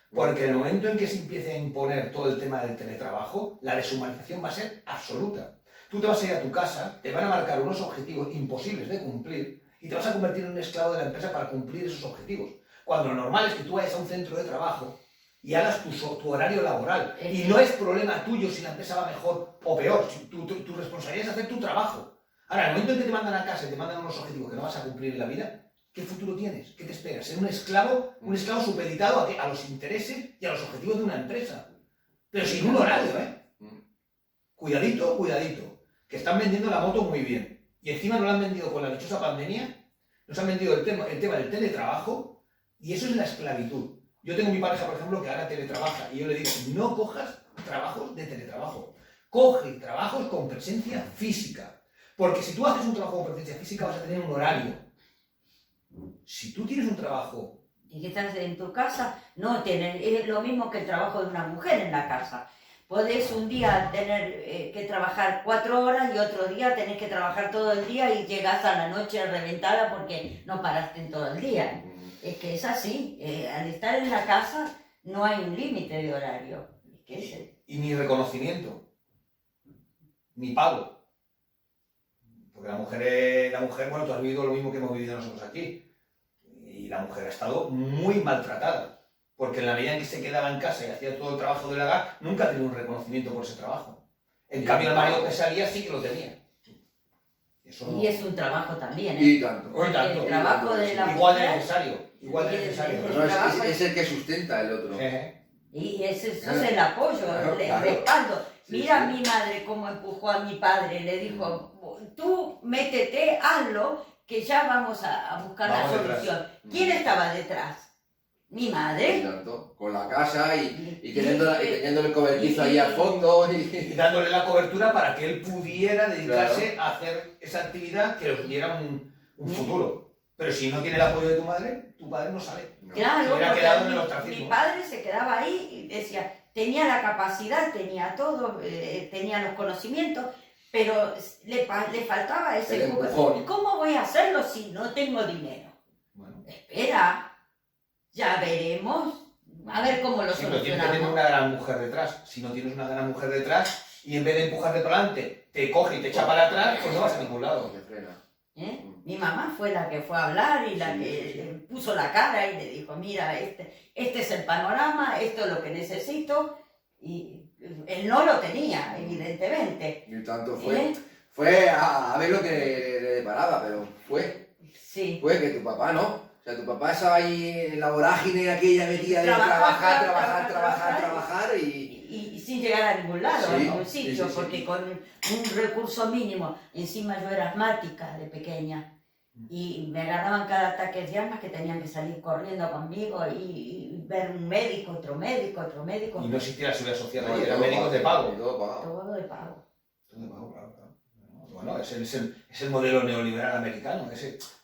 Porque en el momento en que se empiece a imponer todo el tema del teletrabajo, la deshumanización va a ser absoluta. Tú te vas a ir a tu casa, te van a marcar unos objetivos imposibles de cumplir y te vas a convertir en un esclavo de la empresa para cumplir esos objetivos. Cuando lo normal es que tú vayas a un centro de trabajo y hagas tu horario laboral. Y no es problema tuyo si la empresa va mejor o peor. Tu responsabilidad es hacer tu trabajo. Ahora, en el momento en que te mandan a casa y te mandan unos objetivos que no vas a cumplir en la vida, ¿qué futuro tienes? ¿Qué te esperas? ¿Ser un esclavo supeditado a los intereses y a los objetivos de una empresa? Pero sin un horario, ¿eh? Cuidadito, que están vendiendo la moto muy bien. Y encima no la han vendido con la dichosa pandemia, nos han vendido el tema del teletrabajo, y eso es la esclavitud. Yo tengo mi pareja, por ejemplo, que ahora teletrabaja, y yo le digo, no cojas trabajos de teletrabajo, coge trabajos con presencia física. Porque si tú haces un trabajo con presencia física vas a tener un horario. Si tú tienes un trabajo... Y que estás en tu casa, no es lo mismo que el trabajo de una mujer en la casa. Podés un día tener que trabajar 4 horas y otro día tenés que trabajar todo el día y llegás a la noche reventada porque no paraste en todo el día. Es que es así, al estar en la casa no hay un límite de horario. Y ni reconocimiento, ni pago. Porque la mujer, bueno, tú has vivido lo mismo que hemos vivido nosotros aquí. Y la mujer ha estado muy maltratada. Porque en la medida en que se quedaba en casa y hacía todo el trabajo del hogar, nunca tenía un reconocimiento por ese trabajo. En cambio, el marido que salía sí que lo tenía. Y es un trabajo también, ¿eh? Y tanto. El trabajo de la igual de mujer... necesario. Igual de necesario. No, es el que sustenta el otro. Y eso es el apoyo, el respaldo. Mira mi madre cómo empujó a mi padre, le dijo, tú métete, hazlo, que ya vamos a buscar la solución. ¿Quién estaba detrás? Mi madre. Con la casa y teniéndole el cobertizo ahí al fondo. Y dándole la cobertura para que él pudiera dedicarse a hacer esa actividad que le diera un futuro. Pero si no tiene el apoyo de tu padre no sale. Claro, se hubiera quedado en el ostracismo. Mi padre se quedaba ahí y decía, tenía la capacidad, tenía todo, tenía los conocimientos, pero le faltaba ese empujón. ¿Cómo voy a hacerlo si no tengo dinero? Bueno. Espera. Ya veremos, a ver cómo lo solucionamos. Pero tienes que tener una gran mujer detrás. Si no tienes una gran mujer detrás y en vez de empujarte para adelante, te coge y te echa para atrás, pues no vas a ningún lado. Mi mamá fue la que fue a hablar y la que puso la cara y le dijo, mira, este es el panorama, esto es lo que necesito. Y él no lo tenía, evidentemente. Y tanto fue a ver lo que le deparaba, pero fue que tu papá no. O sea, tu papá estaba ahí en la vorágine aquella metida de trabajar y sin llegar a ningún lado, a ningún sitio, porque con un recurso mínimo, encima yo era asmática de pequeña y me agarraban cada ataque de asma que tenían que salir corriendo conmigo y ver un médico, otro médico. Y no existía la seguridad social, eran médicos de pago. Todo de pago. Claro. Bueno, es el modelo neoliberal americano.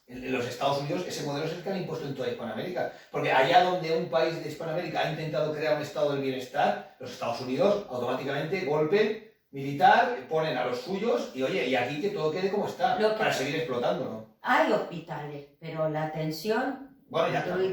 En los Estados Unidos ese modelo es el que han impuesto en toda Hispanoamérica. Porque allá donde un país de Hispanoamérica ha intentado crear un estado del bienestar, los Estados Unidos automáticamente, golpe militar, ponen a los suyos y oye, y aquí que todo quede como está, para seguir explotando, ¿no? Hay hospitales, pero la atención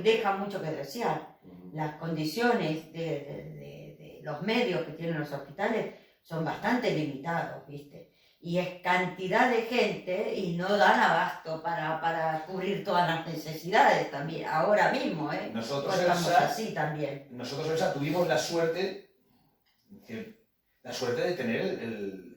deja mucho que desear. Las condiciones de los medios que tienen los hospitales son bastante limitados, ¿viste? Y es cantidad de gente y no dan abasto para cubrir todas las necesidades también, ahora mismo, ¿eh? Nosotros, estamos así también. Nosotros, Elsa, tuvimos la suerte de tener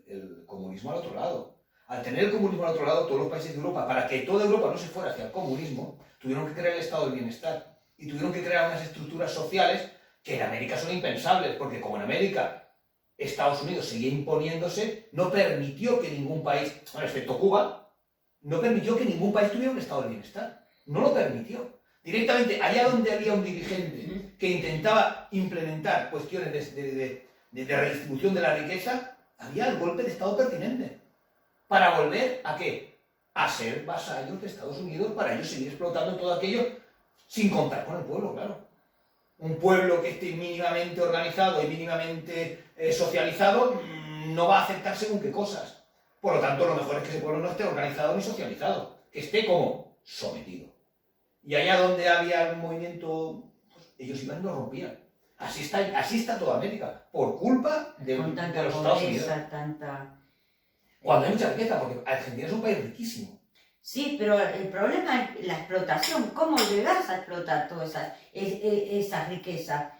el comunismo al otro lado. Al tener el comunismo al otro lado, todos los países de Europa, para que toda Europa no se fuera hacia el comunismo, tuvieron que crear el estado del bienestar y tuvieron que crear unas estructuras sociales que en América son impensables, porque como en América Estados Unidos seguía imponiéndose, no permitió que ningún país, bueno, excepto Cuba, no permitió que ningún país tuviera un estado del bienestar. No lo permitió. Directamente, allá donde había un dirigente que intentaba implementar cuestiones de redistribución de la riqueza, había el golpe de Estado pertinente. ¿Para volver a qué? A ser vasallos de Estados Unidos, para ellos seguir explotando todo aquello sin contar con el pueblo, claro. Un pueblo que esté mínimamente organizado y mínimamente socializado no va a aceptar según qué cosas. Por lo tanto, lo mejor es que ese pueblo no esté organizado ni socializado, que esté como sometido. Y allá donde había un movimiento, pues, ellos iban y lo rompían. Así está toda América, por culpa de los Estados Unidos. Cuando hay mucha riqueza, porque Argentina es un país riquísimo. Sí, pero el problema es la explotación. ¿Cómo llegas a explotar toda esa riqueza?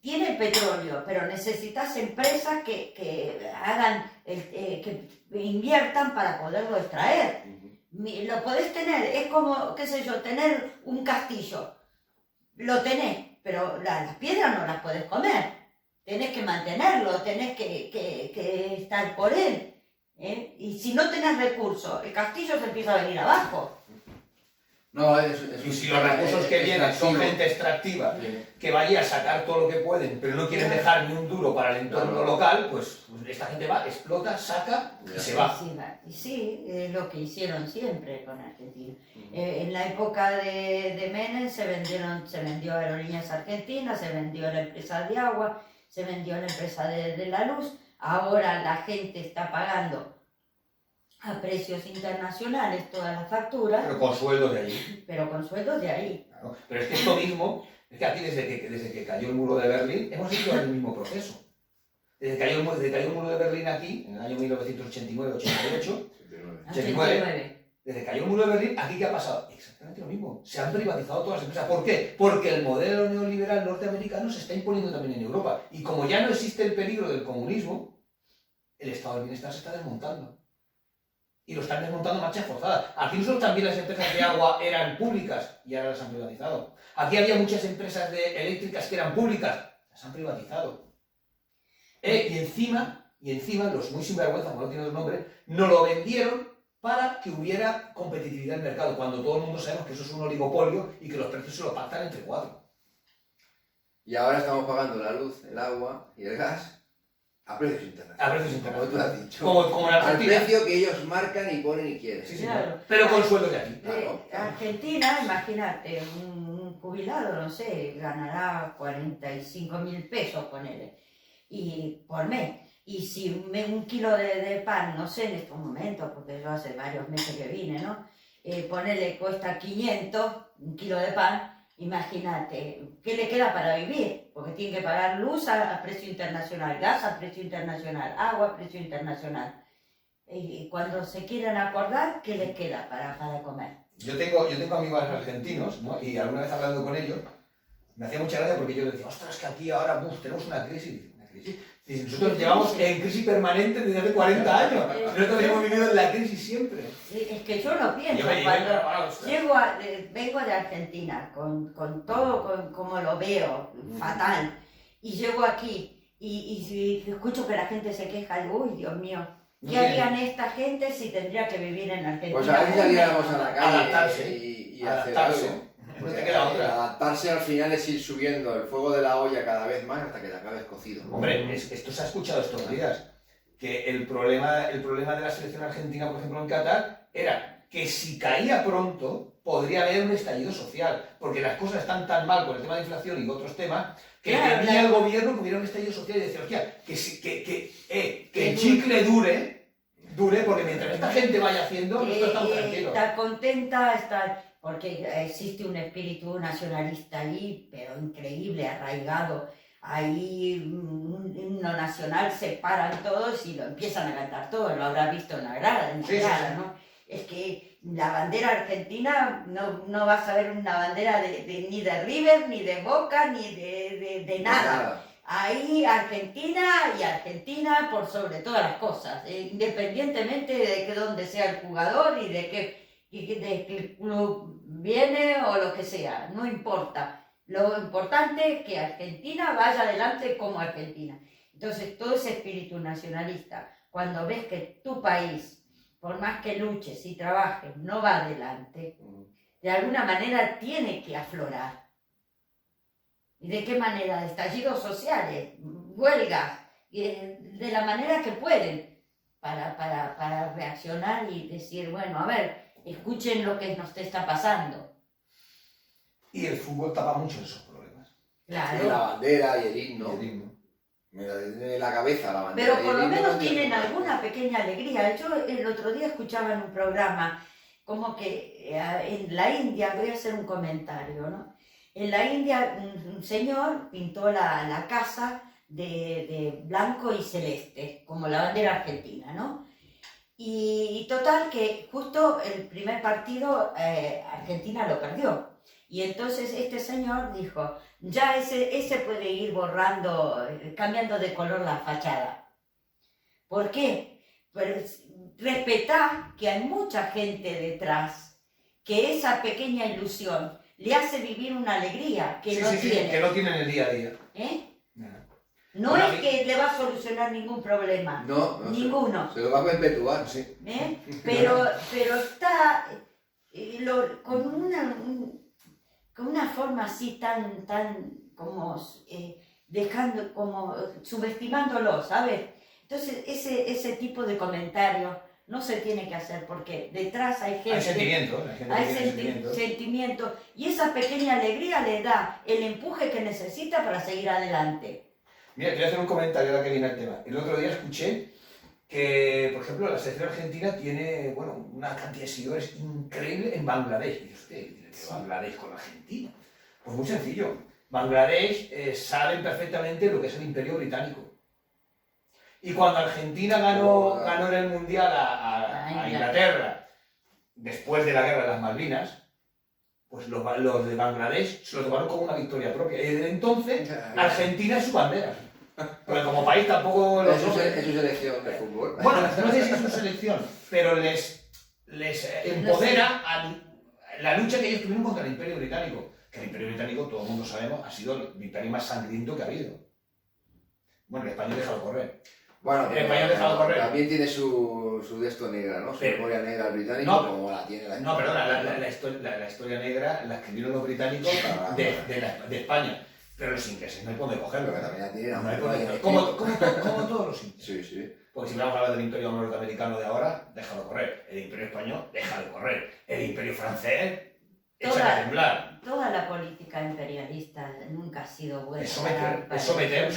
Tiene petróleo, pero necesitas empresas que hagan, que inviertan para poderlo extraer. Lo podés tener, es como, qué sé yo, tener un castillo. Lo tenés, pero las piedras no las podés comer. Tenés que mantenerlo, tenés que estar por él. Y si no tenés recursos, el castillo se empieza a venir abajo. No, y si los recursos que vienen son gente extractiva, que vaya a sacar todo lo que pueden, pero no quieren dejar ni un duro para el entorno local, pues esta gente va, explota, saca y se va. Y sí, es lo que hicieron siempre con Argentina. En la época de Menem se vendió Aerolíneas Argentinas, se vendió la empresa de agua, se vendió la empresa de la luz. Ahora la gente está pagando a precios internacionales todas las facturas. Pero con sueldos de allí. Pero con sueldos de ahí. Claro. Pero es que esto mismo, es que aquí desde que cayó el muro de Berlín, hemos hecho el mismo proceso. Desde que cayó el muro de Berlín aquí, en el año 1989-88, 89. Desde que cayó el muro de Berlín, ¿aquí qué ha pasado? Exactamente lo mismo. Se han privatizado todas las empresas. ¿Por qué? Porque el modelo neoliberal norteamericano se está imponiendo también en Europa. Y como ya no existe el peligro del comunismo, el estado del bienestar se está desmontando. Y lo están desmontando a marcha forzada. Aquí nosotros también las empresas de agua eran públicas y ahora las han privatizado. Aquí había muchas empresas eléctricas que eran públicas, las han privatizado. Y encima, los muy sinvergüenza, como no tiene otro nombre, nos lo vendieron para que hubiera competitividad en el mercado, cuando todo el mundo sabemos que eso es un oligopolio y que los precios se los pactan entre cuatro. Y ahora estamos pagando la luz, el agua y el gas a precios internacionales. A precios internacionales. Como tú has dicho. Como en Argentina. Al precio que ellos marcan y ponen y quieren. Sí, Claro. Pero con sueldos de aquí. Claro. Argentina, imagínate, un jubilado, no sé, ganará 45.000 pesos, ponele, y por mes. Y si un kilo de pan, no sé en estos momentos, porque yo hace varios meses que vine, ¿no? Ponele, cuesta 500, un kilo de pan, imagínate, ¿qué le queda para vivir? Porque tiene que pagar luz a precio internacional, gas a precio internacional, agua a precio internacional. Y cuando se quieran acordar, ¿qué les queda para comer? Yo tengo amigos argentinos, ¿no? Y alguna vez hablando con ellos, me hacía mucha gracia porque yo les decía, ostras, que aquí ahora tenemos una crisis. Y nosotros llevamos en crisis permanente desde hace 40 años. Nosotros hemos vivido en la crisis siempre. Es que yo no pienso, vengo de Argentina, con todo como lo veo, fatal, y llego aquí y si escucho que la gente se queja, digo, uy, Dios mío, ¿qué harían esta gente si tendría que vivir en Argentina? Pues a ver si saliéramos a la calle adaptarse, y hacer algo. No te queda otra. Adaptarse al final es ir subiendo el fuego de la olla cada vez más hasta que te acabes cocido. Hombre, esto se ha escuchado estos días, que el problema de la selección argentina, por ejemplo, en Qatar, era que si caía pronto, podría haber un estallido social, porque las cosas están tan mal con el tema de inflación y otros temas, que temía el gobierno que hubiera un estallido social y decía, hostia, que el chicle dure, porque mientras esta gente vaya haciendo, nosotros estamos tranquilos. Está contenta, porque existe un espíritu nacionalista ahí, pero increíble, arraigado. Ahí himno nacional se paran todos y lo empiezan a cantar todos, lo habrá visto en la grada, ¿no? Es que la bandera argentina no vas a ver una bandera ni de River, ni de Boca, ni de nada. ahí Argentina y Argentina por sobre todas las cosas, independientemente de que dónde sea el jugador y de qué club viene o lo que sea, no importa. Lo importante es que Argentina vaya adelante como Argentina. Entonces, todo ese espíritu nacionalista, cuando ves que tu país, por más que luches y trabajes, no va adelante, de alguna manera tiene que aflorar. ¿Y de qué manera? De estallidos sociales, huelgas, de la manera que pueden, para reaccionar y decir, bueno, a ver, escuchen lo que nos está pasando. Y el fútbol tapa mucho esos problemas. Claro. Y la bandera y el himno. Y el himno. Me la tiene en la cabeza la bandera. Pero por y el lo himno menos no tiene tienen nada. alguna pequeña alegría. Yo el otro día escuchaba en un programa como que en la India, voy a hacer un comentario, ¿no? En la India un señor pintó la casa de blanco y celeste, como la bandera argentina, ¿no? Y total que justo el primer partido Argentina lo perdió. Y entonces este señor dijo, ya ese puede ir borrando, cambiando de color la fachada. ¿Por qué? Pues respetá que hay mucha gente detrás, que esa pequeña ilusión le hace vivir una alegría que no tiene. Que no tienen el día a día. No Bueno, es que le va a solucionar ningún problema, No, ninguno. Se lo va a perpetuar, sí. Pero está con una forma así tan como dejando, como subestimándolo, ¿sabes? Entonces ese tipo de comentarios no se tiene que hacer porque detrás hay gente. Hay sentimientos y esa pequeña alegría le da el empuje que necesita para seguir adelante. Mira, quería hacer un comentario ahora que viene el tema. El otro día escuché que, por ejemplo, la selección argentina tiene, bueno, una cantidad de seguidores increíble en Bangladesh. Y usted, ¿qué Bangladesh con Argentina? Pues muy sencillo. Bangladesh saben perfectamente lo que es el Imperio Británico. Y cuando Argentina ganó en el Mundial a Inglaterra, después de la guerra de las Malvinas, pues los de Bangladesh se lo tomaron como una victoria propia. Y desde entonces, Argentina es su bandera. Porque como país tampoco Es su selección de fútbol. Bueno, no sé si es su selección, pero les empodera a la lucha que ellos tuvieron contra el Imperio Británico. Que el Imperio Británico, todo el mundo sabemos, ha sido el imperio más sangriento que ha habido. Bueno, el español déjalo correr. Bueno, el español dejado correr. También tiene su de esto negra, ¿no? Su memoria negra al británico, no, como la tiene la. No, perdona, la historia negra la escribieron los británicos de España. Pero los ingleses no hay por dónde cogerlo. Pero también la tienen no hay por dónde. Como todos los ingleses. Sí, sí. Porque si vamos a hablar del imperio norteamericano de ahora, déjalo correr. El imperio español, déjalo correr. El imperio francés, échale a temblar. Toda la política imperialista nunca ha sido buena. Es someter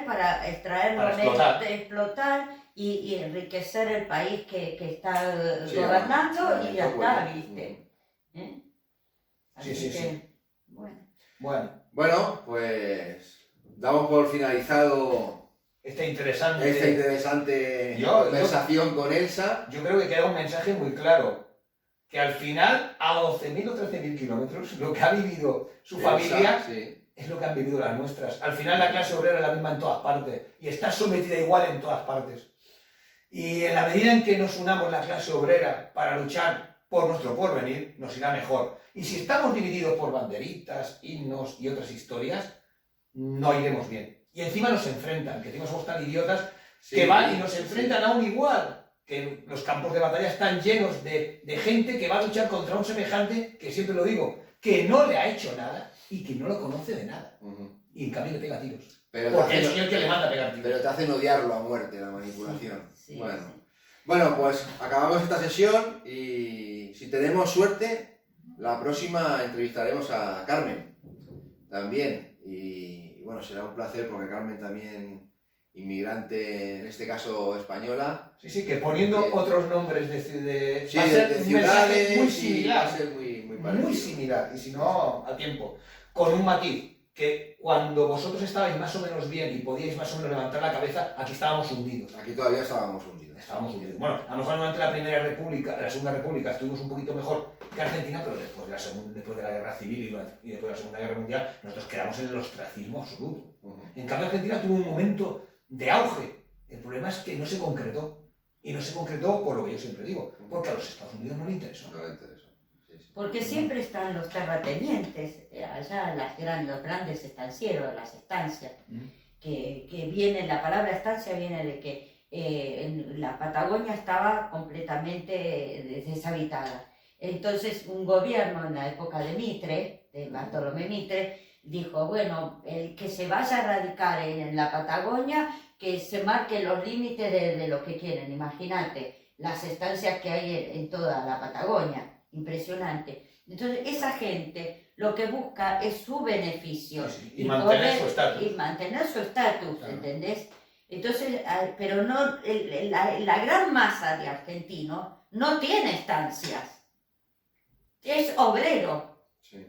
para extraer para lo explotar y enriquecer el país que está gobernando y ya está, ¿viste? Sí. Bueno, pues damos por finalizado esta interesante conversación con Elsa. Yo creo que queda un mensaje muy claro, que al final, a 12.000 o 13.000 kilómetros, lo que ha vivido su familia es lo que han vivido las nuestras. Al final la clase obrera es la misma en todas partes y está sometida igual en todas partes. Y en la medida en que nos unamos la clase obrera para luchar por nuestro porvenir, nos irá mejor. Y si estamos divididos por banderitas, himnos y otras historias, no iremos bien. Y encima nos enfrentan, que encima somos tan idiotas, que van y nos enfrentan aún igual. Que los campos de batalla están llenos de gente que va a luchar contra un semejante, que siempre lo digo, que no le ha hecho nada y que no lo conoce de nada. Y en cambio le pega tiros. Porque el señor que le manda a pegar tiros. Pero te hacen odiarlo a muerte, la manipulación. Bueno, pues acabamos esta sesión y si tenemos suerte, la próxima entrevistaremos a Carmen también. Y bueno, será un placer porque Carmen también, inmigrante, en este caso española. Sí, que poniendo otros nombres de ciudades, muy similar. Va a ser muy parecido. Muy similar, y si no, a tiempo. Con un matiz, que cuando vosotros estabais más o menos bien y podíais más o menos levantar la cabeza, aquí estábamos hundidos. Aquí todavía estábamos hundidos. Estábamos hundidos. Bueno, a lo mejor durante la Primera República, la Segunda República, estuvimos un poquito mejor que Argentina, pero después de la Guerra Civil y después de la Segunda Guerra Mundial, nosotros quedamos en el ostracismo absoluto. En cambio, Argentina tuvo un momento de auge. El problema es que no se concretó. Y no se concretó por lo que yo siempre digo, porque a los Estados Unidos no le interesó. No le interesó. Sí, sí. Porque siempre están los terratenientes, allá los grandes estancieros, las estancias, que viene, la palabra estancia viene de que en la Patagonia estaba completamente deshabitada. Entonces un gobierno en la época de Mitre, de Bartolomé Mitre, dijo, bueno, el que se vaya a radicar en la Patagonia, que se marquen los límites de lo que quieren. Imagínate las estancias que hay en toda la Patagonia, impresionante. Entonces esa gente lo que busca es su beneficio. Sí, sí. Y mantener su estatus. Y mantener su estatus, Claro. ¿entendés? Entonces, pero no, la gran masa de argentinos no tiene estancias. Es obrero. Sí,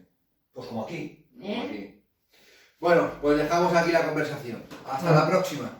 Pues como aquí. como aquí. Bueno, pues dejamos aquí la conversación. Hasta la próxima.